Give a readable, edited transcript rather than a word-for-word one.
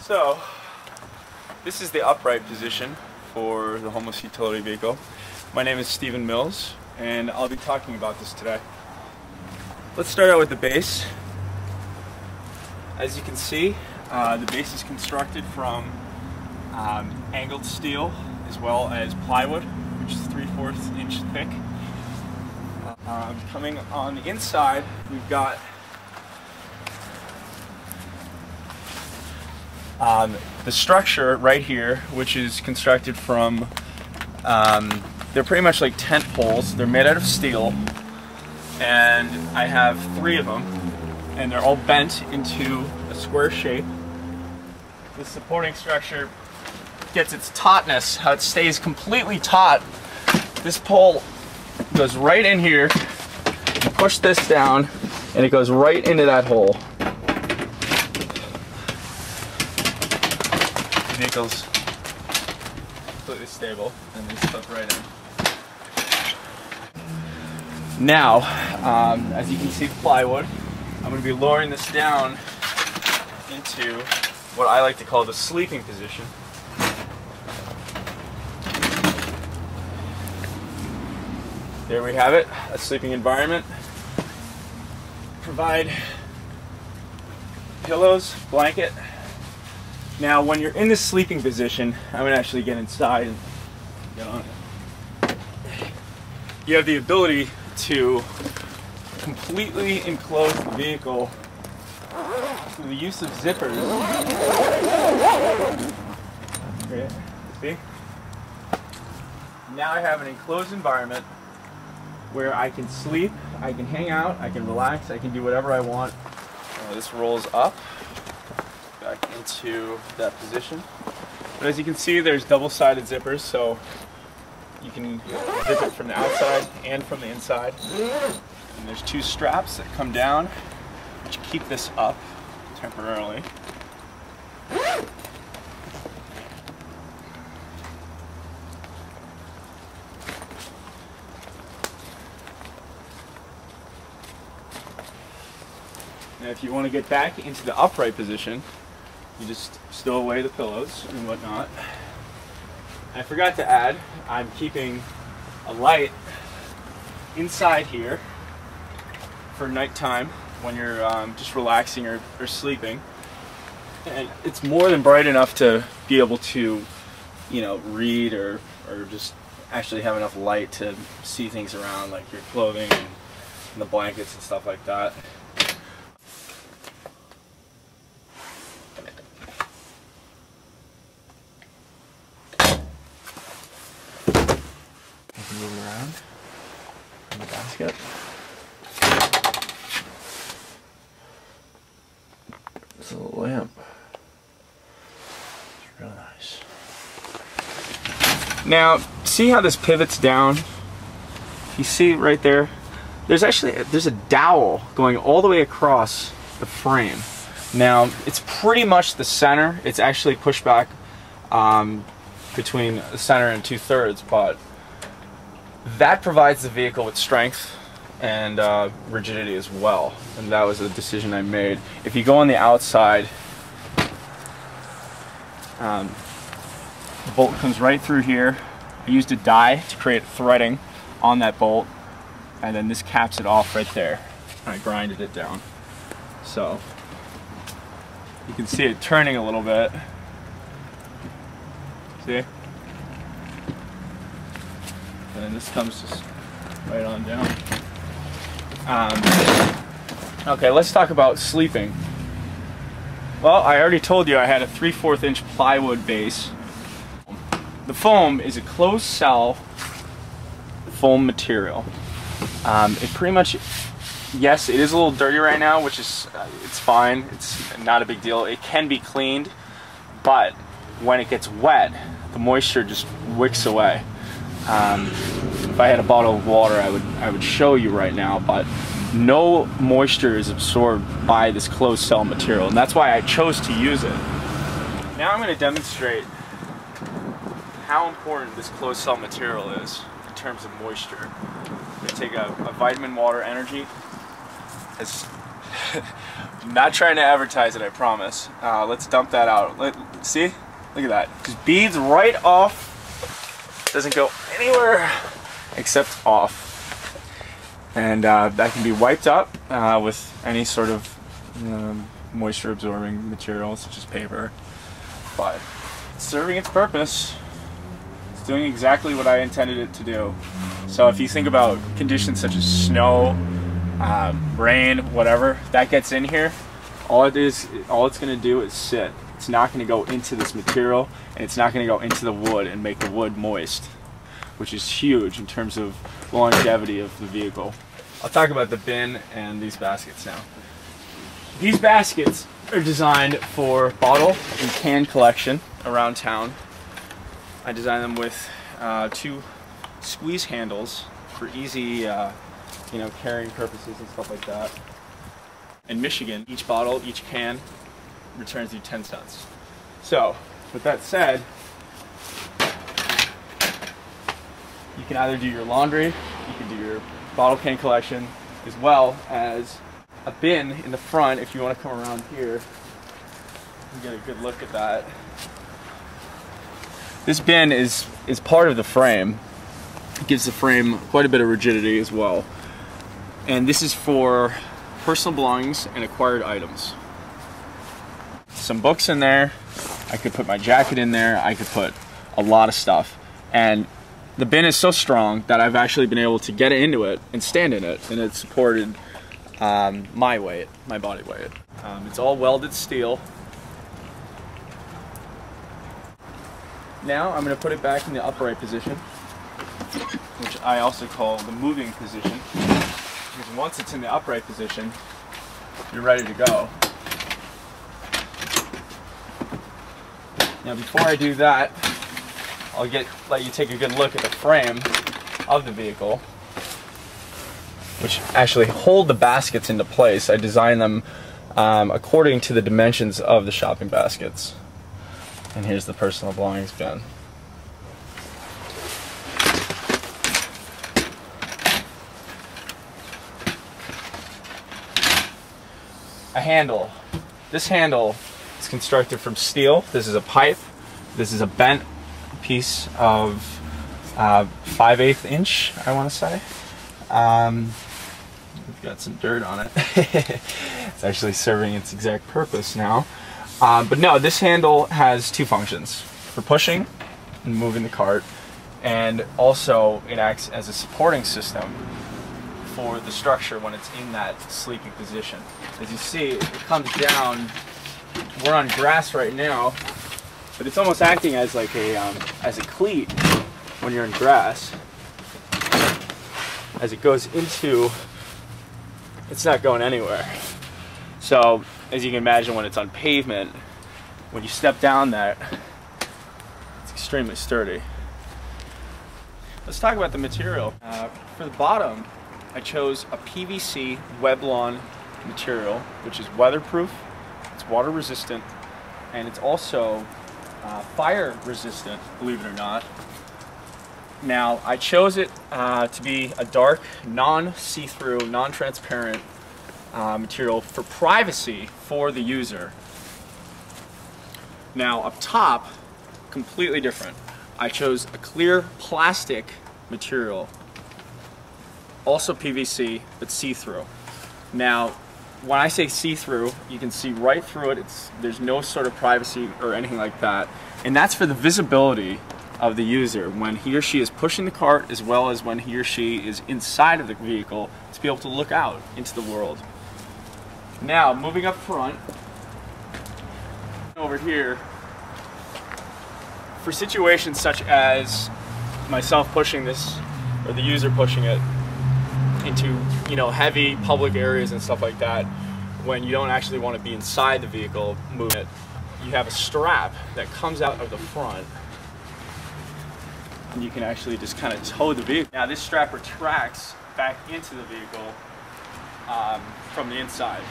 So, this is the upright position for the homeless utility vehicle. My name is Stephen Mills, and I'll be talking about this today. Let's start out with the base. As you can see, the base is constructed from angled steel as well as plywood, which is 3/4 inch thick. Coming on the inside, we've got the structure right here, which is constructed from, they're pretty much like tent poles. They're made out of steel, and I have 3 of them, and they're all bent into a square shape. The supporting structure gets its tautness, how it stays completely taut. This pole goes right in here, you push this down, and it goes right into that hole. The vehicle's completely stable, and they slip right in. Now, as you can see the plywood, I'm going to be lowering this down into what I like to call the sleeping position. There we have it, a sleeping environment. Provide pillows, blanket. Now, when you're in this sleeping position, I'm going to actually get inside and get on it. You have the ability to completely enclose the vehicle through the use of zippers. Okay, see? Now I have an enclosed environment where I can sleep, I can hang out, I can relax, I can do whatever I want. This rolls up back into that position. But as you can see, there's double-sided zippers, so you can zip it from the outside and from the inside. And there's 2 straps that come down, which keep this up temporarily. Now, if you want to get back into the upright position, you just stow away the pillows and whatnot. I forgot to add, I'm keeping a light inside here for nighttime when you're just relaxing or sleeping. And it's more than bright enough to be able to, read or just actually have enough light to see things around, like your clothing and the blankets and stuff like that. Move it around in the basket. It's a little lamp. It's really nice. Now, see how this pivots down? You see right there? There's a dowel going all the way across the frame. Now, it's pretty much the center. It's actually pushed back between the center and 2/3, but that provides the vehicle with strength and rigidity as well, and that was a decision I made. If you go on the outside, the bolt comes right through here. I used a die to create threading on that bolt, and then this caps it off right there. I grinded it down. So you can see it turning a little bit. See? And this comes just right on down. Okay, let's talk about sleeping. Well, I already told you I had a 3/4 inch plywood base. The foam is a closed cell foam material. It pretty much, yes, it is a little dirty right now, which is, it's fine. It's not a big deal. It can be cleaned, but when it gets wet, the moisture just wicks away. If I had a bottle of water, I would show you right now, but no moisture is absorbed by this closed cell material, and that's why I chose to use it. Now I'm going to demonstrate how important this closed cell material is in terms of moisture. I'm going to take a Vitamin Water Energy. Has Not trying to advertise it, I promise. Let's dump that out. See? Look at that. Just beads right off. Doesn't go anywhere except off. And that can be wiped up with any sort of moisture absorbing material such as paper. But it's serving its purpose. It's doing exactly what I intended it to do. So if you think about conditions such as snow, rain, whatever, that gets in here, all it's going to do is sit. It's not going to go into this material, and it's not going to go into the wood and make the wood moist, which is huge in terms of longevity of the vehicle. I'll talk about the bin and these baskets now. These baskets are designed for bottle and can collection around town. I designed them with 2 squeeze handles for easy carrying purposes and stuff like that. In Michigan, each bottle, each can returns you 10 cents. So, with that said, you can either do your laundry, you can do your bottle can collection, as well as a bin in the front if you want to come around here and get a good look at that. This bin is part of the frame. It gives the frame quite a bit of rigidity as well. And this is for personal belongings and acquired items. Some books in there. I could put my jacket in there. I could put a lot of stuff. And the bin is so strong that I've actually been able to get into it and stand in it, and it's supported my weight, my body weight. It's all welded steel. Now I'm going to put it back in the upright position, which I also call the moving position, because once it's in the upright position, you're ready to go. Now before I do that, I'll let you take a good look at the frame of the vehicle, which actually hold the baskets into place. I designed them according to the dimensions of the shopping baskets. And here's the personal belongings bin. A handle. This handle is constructed from steel. This is a pipe. This is a bent piece of 5/8 inch, I want to say. We've got some dirt on it. It's actually serving its exact purpose now. But no, this handle has 2 functions: for pushing and moving the cart, and also it acts as a supporting system for the structure when it's in that sleeping position. As you see, it comes down. We're on grass right now, but it's almost acting as like as a cleat when you're in grass. As it goes into, it's not going anywhere. So, as you can imagine, when it's on pavement, when you step down that, it's extremely sturdy. Let's talk about the material. For the bottom, I chose a PVC Weblon material, which is weatherproof, it's water resistant, and it's also fire resistant, believe it or not. Now, I chose it to be a dark, non-see-through, non-transparent material for privacy for the user. Now, up top, completely different. I chose a clear plastic material, also PVC, but see-through. Now, when I say see-through, you can see right through it. There's no sort of privacy or anything like that. And that's for the visibility of the user when he or she is pushing the cart, as well as when he or she is inside of the vehicle, to be able to look out into the world. Now, moving up front, over here, for situations such as myself pushing this, or the user pushing it into, heavy public areas and stuff like that, when you don't actually want to be inside the vehicle moving it, you have a strap that comes out of the front, and you can actually just kind of tow the vehicle. Now, this strap retracts back into the vehicle from the inside.